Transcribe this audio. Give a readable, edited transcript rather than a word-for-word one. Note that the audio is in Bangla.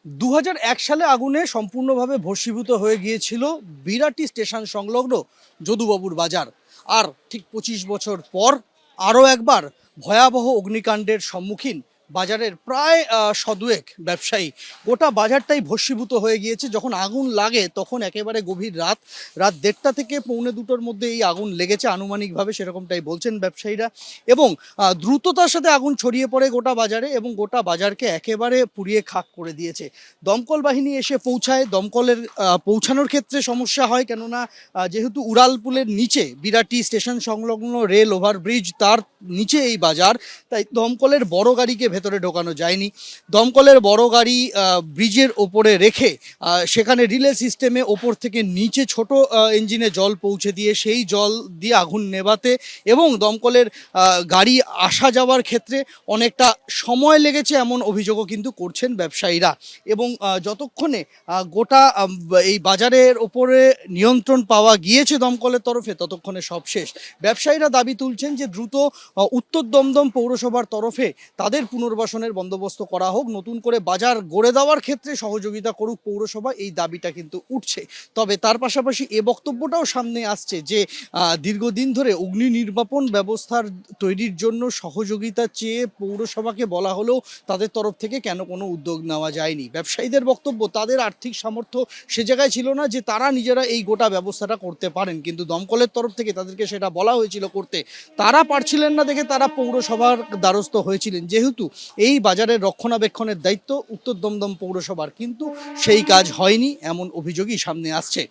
২০০১ সালে আগুনে সম্পূর্ণভাবে ভস্মীভূত হয়ে গিয়েছিল বিরাটি স্টেশন সংলগ্ন যদুবাবুর বাজার। আর ঠিক ২৫ বছর পর আরও একবার ভয়াবহ অগ্নিকাণ্ডের সম্মুখীন বাজারের প্রায় শদুয়েক ব্যবসায়ী। গোটা বাজারটাই ভস্মীভূত হয়ে গিয়েছে। যখন আগুন লাগে তখন একেবারে গভীর রাত ১:৩০ থেকে পৌনে ২টোর মধ্যে এই আগুন লেগেছে আনুমানিকভাবে, সেরকমটাই বলছেন ব্যবসায়ীরা। এবং দ্রুততার সাথে আগুন ছড়িয়ে পড়ে গোটা বাজারে এবং গোটা বাজারকে একেবারে পুড়িয়ে খাক করে দিয়েছে। দমকল বাহিনী এসে পৌঁছায়। দমকলের পৌঁছানোর ক্ষেত্রে সমস্যা হয়, কেননা যেহেতু উড়ালপুলের নিচে বিরাটি স্টেশন সংলগ্ন রেল ওভারব্রিজ, তার নিচে এই বাজার, তাই দমকলের বড় গাড়িকে ভেতরে ঢোকানো যায়নি। দমকলের বড় গাড়ি ব্রিজের ওপরে রেখে সেখানে রিলে সিস্টেমে ওপর থেকে নিচে ছোট ইঞ্জিনে জল পৌঁছে দিয়ে সেই জল দিয়ে আগুন নেভাতে এবং দমকলের গাড়ি আসা যাওয়ার ক্ষেত্রে অনেকটা সময় লেগেছে, এমন অভিযোগও কিন্তু করছেন ব্যবসায়ীরা। এবং যতক্ষণে গোটা এই বাজারের ওপরে নিয়ন্ত্রণ পাওয়া গিয়েছে দমকলের তরফে, ততক্ষণে সব শেষ। ব্যবসায়ীরা দাবি তুলছেন যে দ্রুত উত্তর দমদম পৌরসভার তরফে তাদের পুনর্বাসনের বন্দোবস্ত করা হোক, নতুন করে বাজার গড়ে দেওয়ার ক্ষেত্রে সহযোগিতা করুক পৌরসভা, এই দাবিটা কিন্তু উঠছে। তবে তার পাশাপাশি এ বক্তব্যটাও সামনে আসছে যে দীর্ঘদিন ধরে অগ্নি নির্বাপন ব্যবস্থার তৈরির জন্য সহযোগিতা চেয়ে পৌরসভাকে বলা হলেও তাদের তরফ থেকে কেন কোনো উদ্যোগ নেওয়া যায়নি। ব্যবসায়ীদের বক্তব্য, তাদের আর্থিক সামর্থ্য সে জায়গায় ছিল না যে তারা নিজেরা এই গোটা ব্যবস্থাটা করতে পারেন, কিন্তু দমকলের তরফ থেকে তাদেরকে সেটা বলা হয়েছিল করতে, তারা পারছিলেন না দেখে তারা পৌরসভার দ্বারস্থ হয়েছিলেন। যেহেতু এই বাজারের রক্ষণাবেক্ষণের দায়িত্ব উত্তর দমদম পৌরসভার, কিন্তু সেই কাজ হয়নি, এমন অভিযোগই সামনে আসছে।